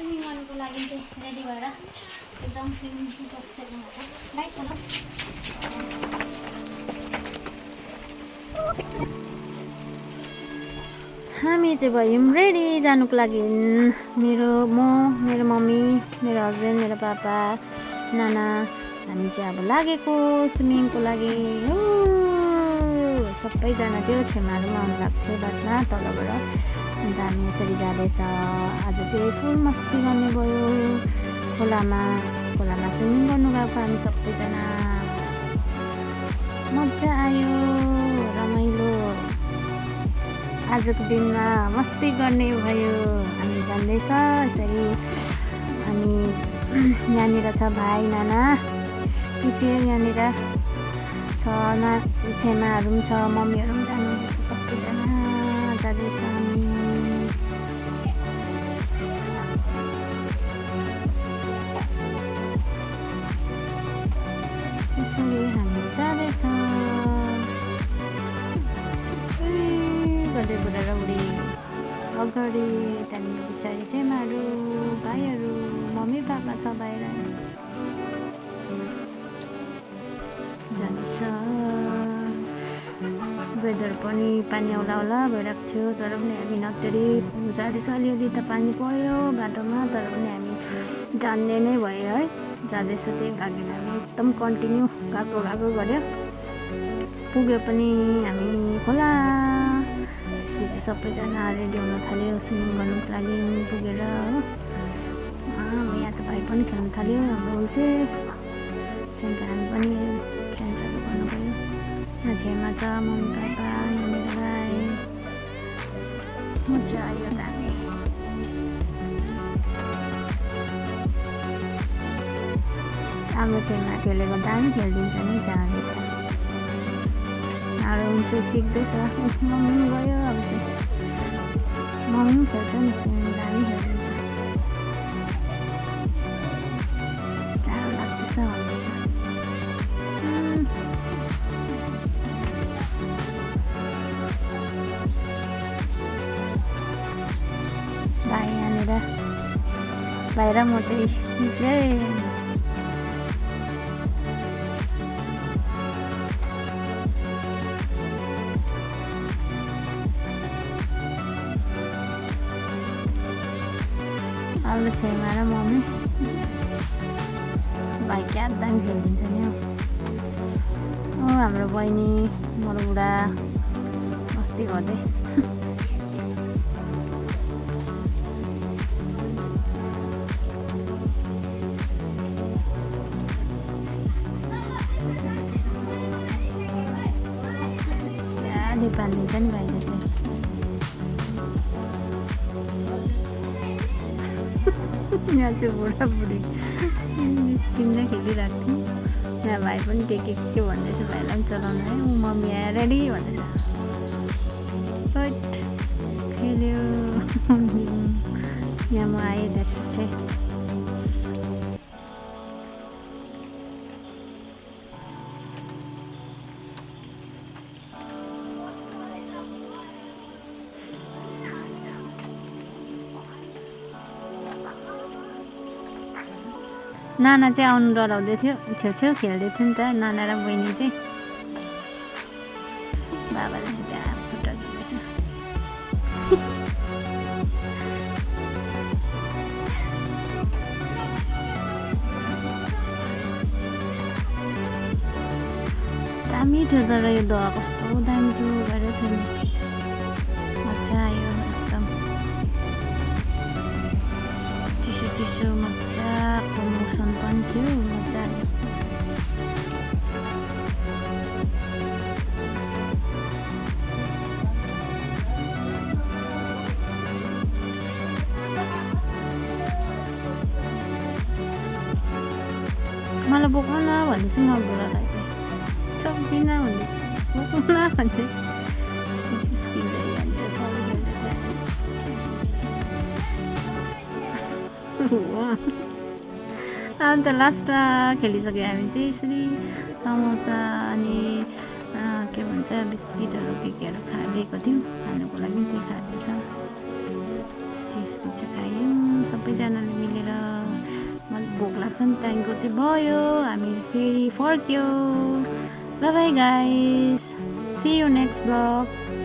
Swimming गर्नुको लागि चाहिँ रेडी भएर एकदम स्विमिङ सुट सेक्नु भएको नाइस होला। हामी चाहिँ भयौँ रेडी जानुको लागि। मेरो मम्मी, मेरो हस्बेन्ड, मेरो पापा, नाना, हामी चाहिँ अब लागेको स्विमिङको लागि। सबैजना त्यो छेमाहरूमा आउनु भएको थियो बादमा तलबाट। अन्त हामी यसरी जाँदैछ। आज चाहिँ फुल मस्ती गर्ने भयो खोलामा स्विमिङ गर्नु गएको हामी सबैजना। मजा आयो, रमाइलो। आजको दिनमा मस्ती गर्ने भयो। हामी जाँदैछ यसरी। अनि यहाँनिर छ भाइ, नाना, पछि यहाँनिर छ छेमाहरू पनि छ, मम्मीहरू पनि जानुहुँदैछ। सबैजना जाँदैछ हामी। यसरी हामी जाँदैछ गर्दै बुढा र बुढी अगाडि, त्यहाँदेखि पछाडि छेमाहरू, भाइहरू, मम्मी पापा छ बाहिर जाँदैछ। वेदर पनि पानी आउला भइरहेको थियो, तर पनि हामी नक्तेरी जाँदैछ। अलिअलि त पानी पऱ्यो बाटोमा, तर पनि हामी जान्ने नै भयो है। जाँदैछ त्यही लागि हामी एकदम कन्टिन्यू गएको गऱ्यो। पुग्यो पनि हामी खोला। त्यसपछि सबैजना रेडी हुन थाल्यो स्विमिङ गर्नुको लागि पुगेर हो। यहाँ त भाइ पनि खेल्नु थाल्यो हाम्रो उल्छे। त्यहाँदेखि हामी पनि डान्सहरू गर्नु गयो। यहाँ छेउमा छ मम्मी पापा, यहाँनिर भाइ। मजा आयो दामी। हाम्रो छेउमा खेलेको दामी खेलिदिन्छ नि जाँदै। हाम्रो हुन्छ सिक्दैछ। मम्मी पनि गयो अब चाहिँ। मम्मी पनि खेल्छ नि स्विमिङ, दामी खेलिदिन्छ। जाडो लाग्दैछ भन्दैछ। भाइ यहाँनिर, भाइ र म चाहिँ निक्लै। अब छेमा र मम्मी, भाइ क्या दामी खेलिदिन्छ नि हौ। हाम्रो बहिनी, मेरो बुढा मस्ती गर्दै। क्या पालिदिन्छ नि भाइले त। यहाँ चाहिँ बुढाबुढी निस्किँदै खेलिरहेको थियो। यहाँ भाइ पनि के भन्दैछ, भाइलाई पनि चलाउनु है। मम्मी आएर रेडी भन्दैछ। खेल्यो। यहाँ म आएँ त्यसपछि। नाना चाहिँ आउनु डराउँदै थियो, छेउछेउ खेल्दै थियो नि त नाना र बहिनी चाहिँ। बाबाले चाहिँ त्यहाँ खुट्टा खेल्दैछ। दामी थियो तर यो दह कस्तो दामी थियो गरेको थियो नि। मजा आयो एकदम। चिसो मजाको मौसम पनि थियो। मजा आयो। मलाई बोक्न भन्दैछु म बुढालाई चाहिँ। सक्दिन भन्दैछु, बोक्न भन्दै जिस्किँदै यहाँनिर फल खेल्दै थियो। अन्त लास्टमा खेलिसक्यो हामी चाहिँ यसरी। समोसा अनि के भन्छ बिस्किटहरू केहरू खाइदिएको थियौँ, खानुको लागि त्यही खाँदैछ। त्यसपछि खायौँ सबैजनाले मिलेर मलाई भोक लाग्छ नि त्यहाँदेखिको चाहिँ भयो हामी फेरि फर्क्यो। Bye bye guys, see you next blog.